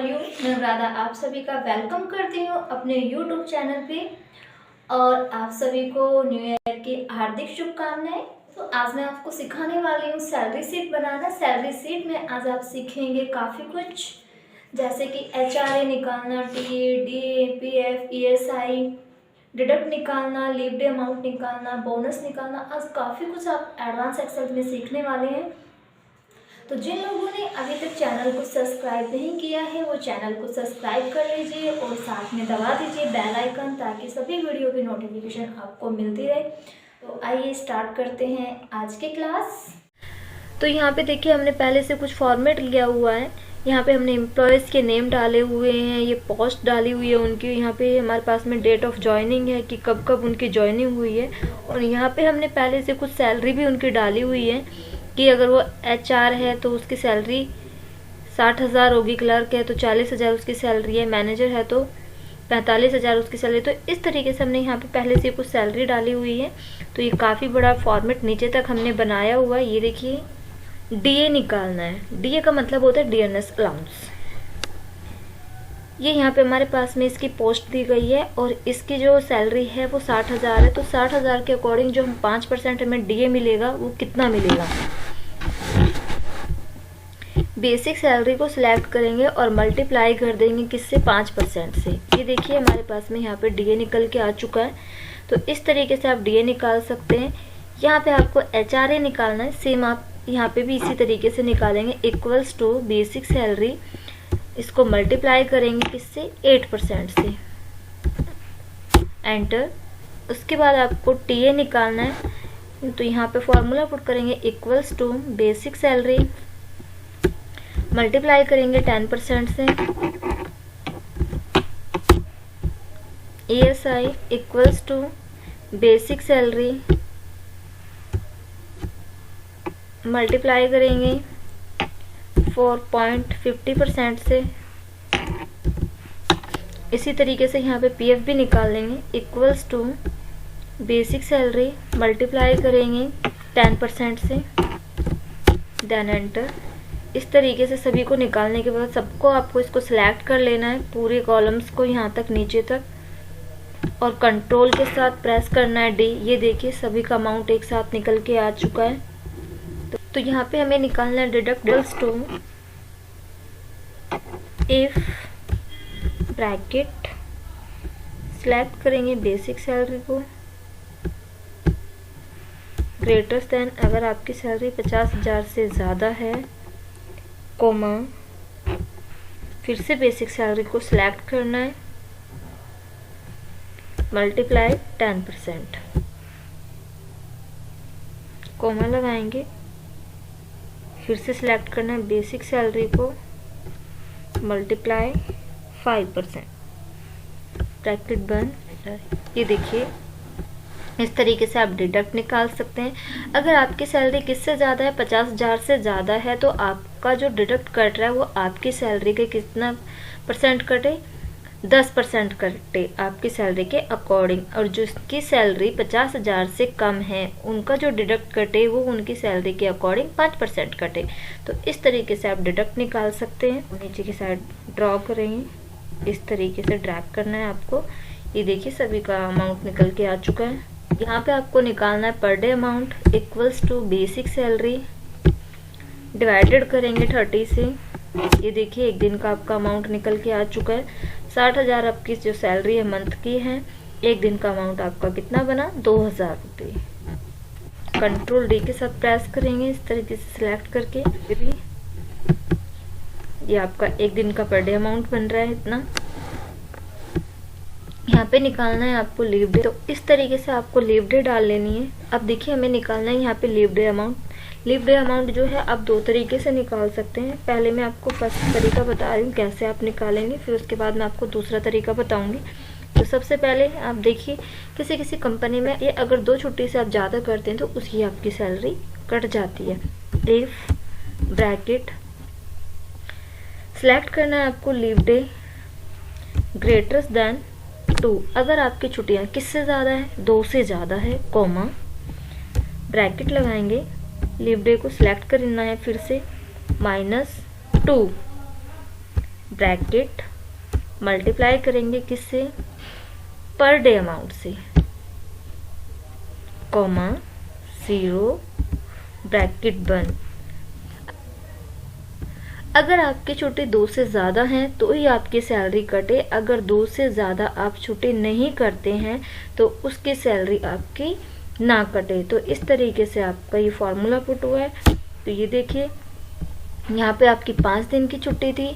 All you. मैं राधा आप सभी का वेलकम करती हूँ अपने यूट्यूब चैनल पे और आप सभी को न्यू ईयर की हार्दिक शुभकामनाएं। तो आज मैं आपको सिखाने वाली हूँ सैलरी शीट बनाना। सैलरी शीट में आज आप सीखेंगे काफ़ी कुछ, जैसे कि HRA निकालना, TA, DA, PF, ESI deduct निकालना, लीव डे अमाउंट निकालना, बोनस निकालना। आज काफ़ी कुछ आप एडवांस एक्सेल में सीखने वाले हैं। तो जिन लोगों ने अभी तक चैनल को सब्सक्राइब नहीं किया है वो चैनल को सब्सक्राइब कर लीजिए और साथ में दबा दीजिए बेल आइकन, ताकि सभी वीडियो की नोटिफिकेशन आपको मिलती रहे। तो आइए स्टार्ट करते हैं आज की क्लास। तो यहाँ पे देखिए हमने पहले से कुछ फॉर्मेट लिया हुआ है। यहाँ पे हमने एम्प्लॉयज़ के नेम डाले हुए हैं, ये पोस्ट डाली हुई है उनकी। यहाँ पे हमारे पास में डेट ऑफ ज्वाइनिंग है कि कब कब उनकी ज्वाइनिंग हुई है। और यहाँ पे हमने पहले से कुछ सैलरी भी उनकी डाली हुई है कि अगर वो HR है तो उसकी सैलरी 60,000 होगी, क्लर्क है तो 40,000 उसकी सैलरी है, मैनेजर है तो 45,000 उसकी सैलरी। तो इस तरीके से हमने यहाँ पे पहले से कुछ सैलरी डाली हुई है। तो ये काफ़ी बड़ा फॉर्मेट नीचे तक हमने बनाया हुआ है। ये देखिए DA निकालना है। DA का मतलब होता है डियरनेस अलाउंस। ये यहाँ पे हमारे पास में इसकी पोस्ट दी गई है और इसकी जो सैलरी है वो 60,000 है। तो 60,000 के अकॉर्डिंग जो हम 5% हमें DA मिलेगा वो कितना मिलेगा। बेसिक सैलरी को सिलेक्ट करेंगे और मल्टीप्लाई कर देंगे किससे, 5% से। ये देखिए हमारे पास में यहाँ पे DA निकल के आ चुका है। तो इस तरीके से आप DA निकाल सकते हैं। यहाँ पे आपको HRA निकालना है। सेम आप यहाँ पे भी इसी तरीके से निकालेंगे, इक्वल्स टू बेसिक सैलरी, इसको मल्टीप्लाई करेंगे किससे, 8% से, एंटर। उसके बाद आपको TA निकालना है। तो यहाँ पे फॉर्मूला पुट करेंगे, equals to basic salary multiply करेंगे 10% से, ESI equals to basic salary multiply करेंगे 4.50% से। इसी तरीके से यहाँ पे PF भी निकाल लेंगे, equals to basic salary multiply करेंगे 10% से, देन एंटर। इस तरीके से सभी को निकालने के बाद सबको आपको इसको सिलेक्ट कर लेना है, पूरे कॉलम्स को यहाँ तक नीचे तक, और कंट्रोल के साथ प्रेस करना है D। ये देखिए सभी का अमाउंट एक साथ निकल के आ चुका है। तो यहाँ पे हमें निकालना है deductibles to if bracket, select करेंगे बेसिक सैलरी को, ग्रेटर देन अगर आपकी सैलरी 50,000 से ज़्यादा है, कोमा, फिर से बेसिक सैलरी को सिलेक्ट करना है, मल्टीप्लाई 10%, कोमा लगाएंगे, फिर से सिलेक्ट करना है बेसिक सैलरी को, मल्टीप्लाई 5%, ब्रैकेट बंद। ये देखिए इस तरीके से आप डिडक्ट निकाल सकते हैं। अगर आपकी सैलरी किससे ज़्यादा है, 50,000 से ज़्यादा है, तो आपका जो डिडक्ट कट रहा है वो आपकी सैलरी के कितना % कटे, 10% कटे आपकी सैलरी के अकॉर्डिंग। और जिसकी सैलरी 50,000 से कम है उनका जो डिडक्ट कटे वो उनकी सैलरी के अकॉर्डिंग 5% कटे। तो इस तरीके से आप डिडक्ट निकाल सकते हैं। नीचे की साइड ड्रॉ करेंगे, इस तरीके से ड्रैग करना है आपको। ये देखिए सभी का अमाउंट निकल के आ चुका है। यहाँ पे आपको निकालना है per day amount, equals to basic salary divided करेंगे 30 से। ये देखिए एक दिन का आपका अमाउंट निकल के आ चुका है। 60,000 आपकी जो सैलरी है मंथ की है, एक दिन का अमाउंट आपका कितना बना, 2,000 रुपये। कंट्रोल D के साथ प्रेस करेंगे इस तरीके से सिलेक्ट करके। ये आपका एक दिन का पर डे अमाउंट बन रहा है इतना। यहाँ पे निकालना है आपको लीव डे। तो इस तरीके से आपको लीव डे डाल लेनी है। अब देखिए हमें निकालना है यहाँ पे leave day amount. Leave day amount जो है आप 2 तरीके से निकाल सकते हैं। पहले मैं आपको फर्स्ट तरीका बता रही हूँ कैसे आप निकालेंगे, फिर उसके बाद मैं आपको दूसरा तरीका बताऊँगी। तो सबसे पहले आप देखिए किसी किसी कंपनी में ये अगर 2 छुट्टी से आप ज़्यादा करते हैं तो उसकी आपकी सैलरी कट जाती है। इफ ब्रैकेट सेलेक्ट करना है आपको लीव डे ग्रेटर देन 2। अगर आपकी छुट्टियां किससे ज़्यादा है, 2 से ज़्यादा है, कोमा, ब्रैकेट लगाएंगे, लीव डे को सिलेक्ट करना है फिर से -2, ब्रैकेट मल्टीप्लाई करेंगे किससे, पर डे अमाउंट से, कॉमा 0 ब्रैकेट बंद। अगर आपकी छुट्टी 2 से ज़्यादा हैं तो ही आपकी सैलरी कटे, अगर 2 से ज़्यादा आप छुट्टी नहीं करते हैं तो उसकी सैलरी आपकी ना कटे। तो इस तरीके से आपका ये फॉर्मूला पुट हुआ है। तो ये देखिए यहाँ पे आपकी 5 दिन की छुट्टी थी,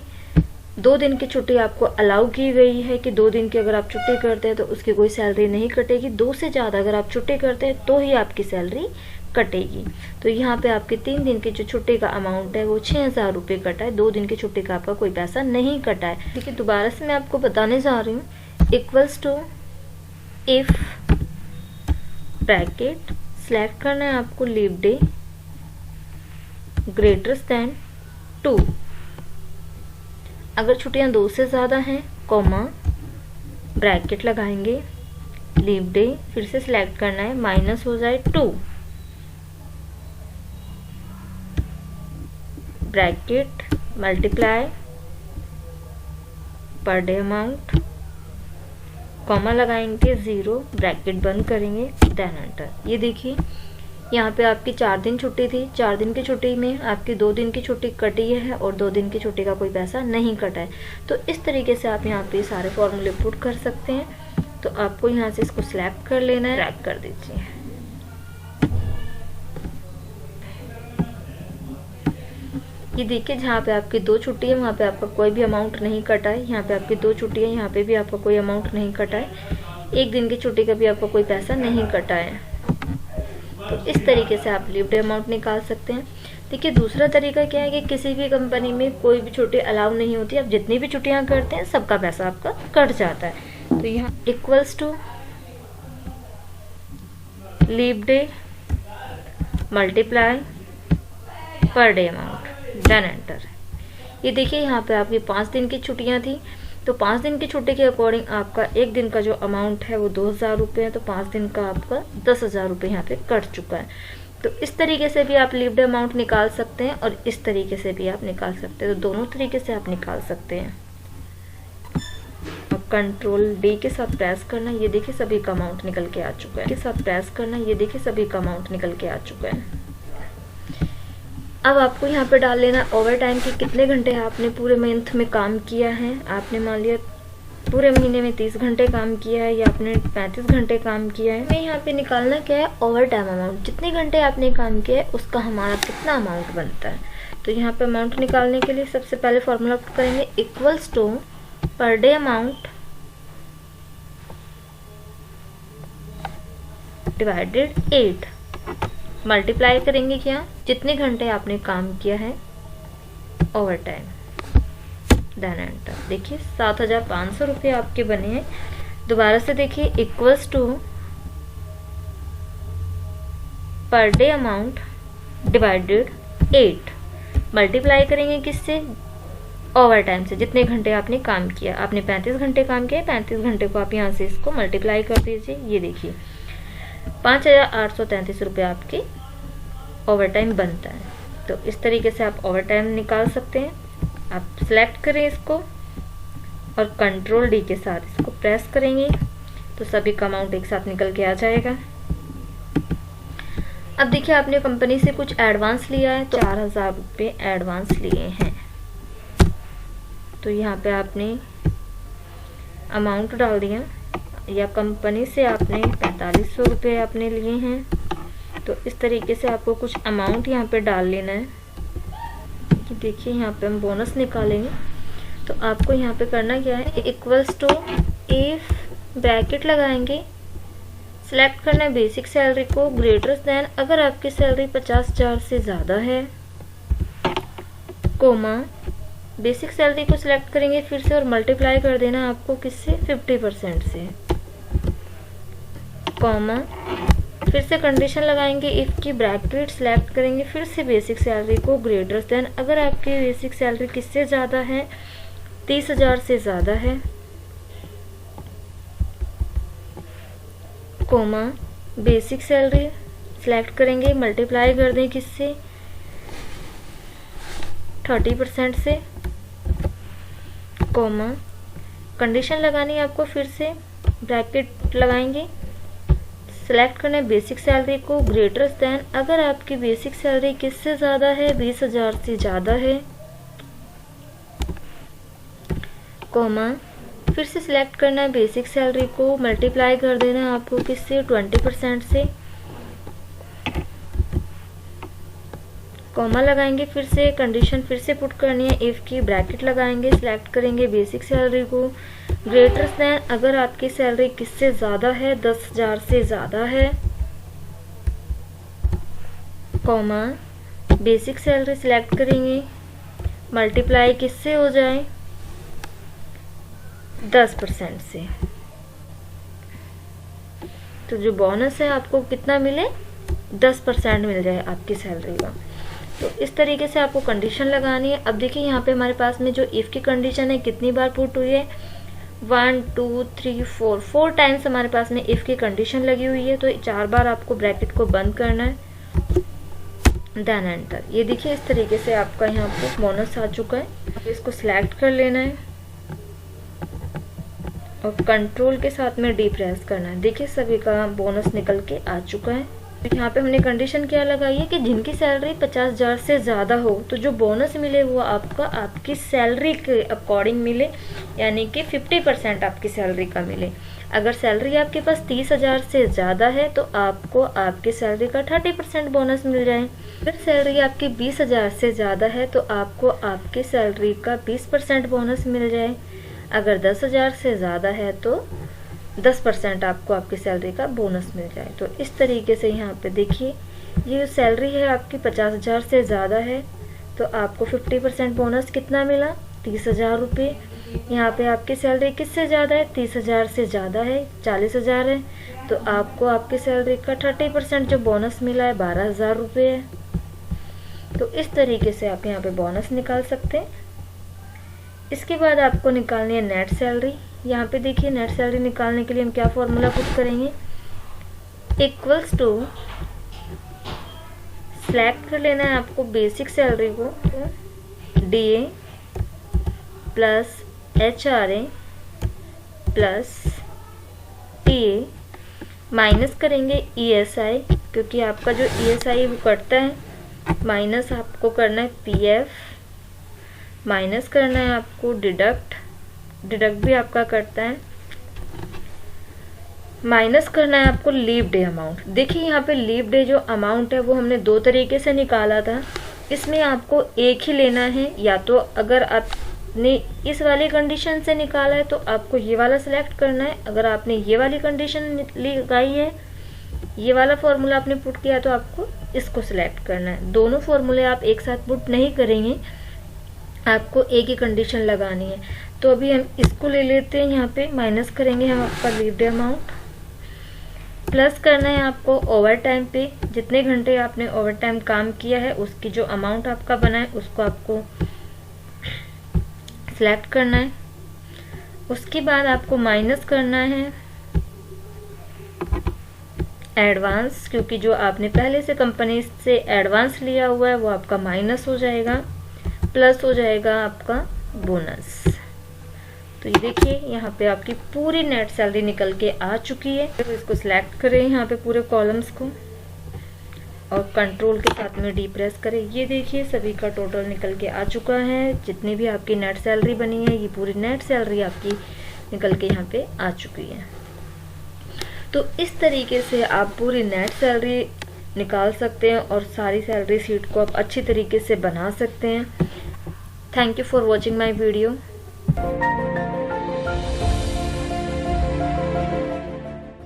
2 दिन की छुट्टी आपको अलाउ की गई है कि 2 दिन की अगर आप छुट्टी करते हैं तो उसकी कोई सैलरी नहीं कटेगी। 2 से ज़्यादा अगर आप छुट्टी करते हैं तो ही आपकी सैलरी कटेगी। तो यहाँ पे आपके 3 दिन की जो छुट्टी का अमाउंट है वो 6000 रुपये कटा है, 2 दिन की छुट्टी का आपका कोई पैसा नहीं कटा है। ठीक है, दोबारा से मैं आपको बताने जा रही हूँ। Equals to if bracket select करना है आपको लीव डे ग्रेटर देन 2, अगर छुट्टियां 2 से ज़्यादा हैं, कॉमा ब्रैकेट लगाएंगे लीव डे, फिर से सिलेक्ट करना है, माइनस हो जाए 2, bracket multiply per day amount, comma लगाएंगे 0 ब्रैकेट बंद करेंगे, देन एंटर। ये देखिए यहाँ पे आपकी 4 दिन छुट्टी थी, 4 दिन की छुट्टी में आपकी 2 दिन की छुट्टी कटी है और 2 दिन की छुट्टी का कोई पैसा नहीं कटा है। तो इस तरीके से आप यहाँ पे सारे फॉर्मूले पुट कर सकते हैं। तो आपको यहाँ से इसको सिलेक्ट कर लेना है, ट्रैक कर दीजिए। ये देखिए जहाँ पे आपकी 2 छुट्टी है वहाँ पे आपका कोई भी अमाउंट नहीं कटा है, यहाँ पे आपकी 2 छुट्टी है यहाँ पे भी आपका कोई अमाउंट नहीं कटा है, 1 दिन की छुट्टी का भी आपका कोई पैसा नहीं कटा है। तो इस तरीके से आप लीव डे अमाउंट निकाल सकते हैं। देखिए दूसरा तरीका क्या है कि किसी भी कंपनी में कोई भी छुट्टी अलाउ नहीं होती, आप जितनी भी छुट्टियां करते हैं सबका पैसा आपका कट जाता है। तो यहाँ equals to leave day multiply per day amount, then enter. ये देखिए यहाँ पे आपकी 5 दिन की छुट्टियां थी, तो 5 दिन की छुट्टी के अकॉर्डिंग आपका 1 दिन का जो अमाउंट है वो 2000 रुपये है, तो 5 दिन का आपका 10,000 रुपये यहाँ पे कट चुका है। तो इस तरीके से भी आप लीव डे अमाउंट निकाल सकते हैं और इस तरीके से भी आप निकाल सकते हैं। तो दोनों तरीके से आप निकाल सकते हैं। और कंट्रोल डी के साथ प्रेस करना, ये देखिए सभी का अमाउंट निकल के आ चुका है, के साथ प्रेस करना, ये देखिए सभी का अमाउंट निकल के आ चुका है। अब आपको यहाँ पे डाल लेना ओवर टाइम कि कितने घंटे आपने पूरे मंथ में काम किया है। आपने मान लिया पूरे महीने में 30 घंटे काम किया है या आपने 35 घंटे काम किया है। हमें यहाँ पे निकालना क्या है, ओवर टाइम अमाउंट, जितने घंटे आपने काम किया है उसका हमारा कितना अमाउंट बनता है। तो यहाँ पे अमाउंट निकालने के लिए सबसे पहले फॉर्मूला पुट करेंगे equals to per day amount divided 8, multiply करेंगे क्या, जितने घंटे आपने काम किया है ओवर टाइम, देन एंटर। देखिए 7500 रुपये आपके बने हैं। दोबारा से देखिए equals to per day amount divided 8, multiply करेंगे किससे, ओवर टाइम से, जितने घंटे आपने काम किया। आपने 35 घंटे काम किया, 35 घंटे को आप यहाँ से इसको मल्टीप्लाई कर दीजिए। ये देखिए 5833 रुपये आपके ओवर टाइम बनता है। तो इस तरीके से आप ओवर टाइम निकाल सकते हैं। आप सिलेक्ट करें इसको और कंट्रोल डी के साथ इसको प्रेस करेंगे तो सभी का अमाउंट एक साथ निकल के आ जाएगा। अब देखिए आपने कंपनी से कुछ एडवांस लिया है, तो 4000 रुपये एडवांस लिए हैं। तो यहाँ पे आपने अमाउंट डाल दिया, या कंपनी से आपने 4500 रुपये आपने लिए हैं। तो इस तरीके से आपको कुछ अमाउंट यहाँ पे डाल लेना है। देखिए यहाँ पे हम बोनस निकालेंगे, तो आपको यहाँ पे करना क्या है, इक्वल्स टू इफ ब्रैकेट लगाएंगे, सिलेक्ट करना है बेसिक सैलरी को ग्रेटर देन, अगर आपकी सैलरी 50,000 से ज़्यादा है, कोमा बेसिक सैलरी को सिलेक्ट करेंगे फिर से और मल्टीप्लाई कर देना आपको किससे, 50% से, कॉमा फिर से कंडीशन लगाएंगे इफ की, ब्रैकेट सिलेक्ट करेंगे फिर से बेसिक सैलरी को ग्रेटर देन, अगर आपकी बेसिक सैलरी किससे ज़्यादा है, 30,000 से ज़्यादा है, कोमा बेसिक सैलरी सिलेक्ट करेंगे मल्टीप्लाई कर दें किससे, 30% से, कॉमा, कंडीशन लगानी है आपको, फिर से ब्रैकेट लगाएंगे, सेलेक्ट करना है बेसिक सैलरी को ग्रेटर देन, अगर आपकी बेसिक सैलरी किससे ज़्यादा है, 20,000 से ज़्यादा है, कॉमा, फिर से सिलेक्ट करना है बेसिक सैलरी को, मल्टीप्लाई कर देना है आपको किससे, 20% से, कॉमा लगाएंगे, फिर से कंडीशन फिर से पुट करनी है, इफ की ब्रैकेट लगाएंगे, सिलेक्ट करेंगे बेसिक सैलरी को ग्रेटर देन, अगर आपकी सैलरी किससे ज़्यादा है, 10,000 से ज़्यादा है, कॉमा, बेसिक सैलरी सिलेक्ट करेंगे, मल्टीप्लाई किससे हो जाए, 10% से, तो जो बोनस है आपको कितना मिले, 10% मिल जाए आपकी सैलरी का। तो इस तरीके से आपको कंडीशन लगानी है। अब देखिए यहाँ पे हमारे पास में जो इफ़ की कंडीशन है कितनी बार पुट हुई है, 1 2 3 4 टाइम्स हमारे पास में इफ़ की कंडीशन लगी हुई है। तो 4 बार आपको ब्रैकेट को बंद करना है, देन एंटर। ये देखिए इस तरीके से आपका यहाँ पे बोनस आ चुका है। इसको सिलेक्ट कर लेना है और कंट्रोल के साथ में डी प्रेस करना है। देखिए सभी का बोनस निकल के आ चुका है। यहाँ पे हमने कंडीशन क्या लगाई है कि जिनकी सैलरी 50,000 से ज़्यादा हो तो जो बोनस मिले वो आपका आपकी सैलरी के अकॉर्डिंग मिले, यानी कि 50% आपकी सैलरी का मिले। अगर सैलरी आपके पास 30,000 से ज़्यादा है तो आपको आपकी सैलरी का 30% बोनस मिल जाए। अगर सैलरी आपकी 20,000 से ज़्यादा है तो आपको आपकी सैलरी का 20% बोनस मिल जाए। अगर 10,000 से ज़्यादा है तो 10% आपको आपकी सैलरी का बोनस मिल जाए। तो इस तरीके से यहाँ पे देखिए ये जो सैलरी है आपकी 50,000 से ज़्यादा है तो आपको 50% बोनस कितना मिला, 30,000 रुपये। यहाँ पे आपकी सैलरी किससे ज़्यादा है, 30,000 से ज़्यादा है, 40,000 है, तो आपको आपकी सैलरी का 30% जो बोनस मिला है 12,000 रुपये है। तो इस तरीके से आप यहाँ पे बोनस निकाल सकते हैं। इसके बाद आपको निकालनी है नेट सैलरी। यहाँ पे देखिए नेट सैलरी निकालने के लिए हम क्या फॉर्मूला पुट करेंगे, इक्वल्स टू, सिलेक्ट कर लेना है आपको बेसिक सैलरी को, DA plus HRA plus TA, minus करेंगे ESI, क्योंकि आपका जो ESI वो कटता है, माइनस आपको करना है PF, माइनस करना है आपको डिडक्ट भी आपका कटता है, माइनस करना है आपको लीव डे अमाउंट। देखिए यहाँ पे लीव डे जो अमाउंट है वो हमने 2 तरीके से निकाला था। इसमें आपको एक ही लेना है, या तो अगर आपने इस वाली कंडीशन से निकाला है तो आपको ये वाला सिलेक्ट करना है। अगर आपने ये वाली कंडीशन लगाई है, ये वाला फॉर्मूला आपने पुट किया तो आपको इसको सिलेक्ट करना है। दोनों फॉर्मूले आप एक साथ पुट नहीं करेंगे, आपको एक ही कंडीशन लगानी है। तो अभी हम इसको ले लेते हैं, यहाँ पे माइनस करेंगे हम आपका लीव डे अमाउंट, प्लस करना है आपको ओवर टाइम पे, जितने घंटे आपने ओवर टाइम काम किया है उसकी जो अमाउंट आपका बना है उसको आपको सिलेक्ट करना है। उसके बाद आपको माइनस करना है एडवांस, क्योंकि जो आपने पहले से कंपनी से एडवांस लिया हुआ है वो आपका माइनस हो जाएगा, प्लस हो जाएगा आपका बोनस। तो ये देखिए यहाँ पे आपकी पूरी नेट सैलरी निकल के आ चुकी है। तो इसको सिलेक्ट करें यहाँ पे पूरे कॉलम्स को और कंट्रोल के साथ में डी प्रेस करें। ये देखिए सभी का टोटल निकल के आ चुका है। जितनी भी आपकी नेट सैलरी बनी है ये पूरी नेट सैलरी आपकी निकल के यहाँ पे आ चुकी है। तो इस तरीके से आप पूरी नेट सैलरी निकाल सकते हैं और सारी सैलरी शीट को आप अच्छी तरीके से बना सकते हैं। Thank you for watching my video.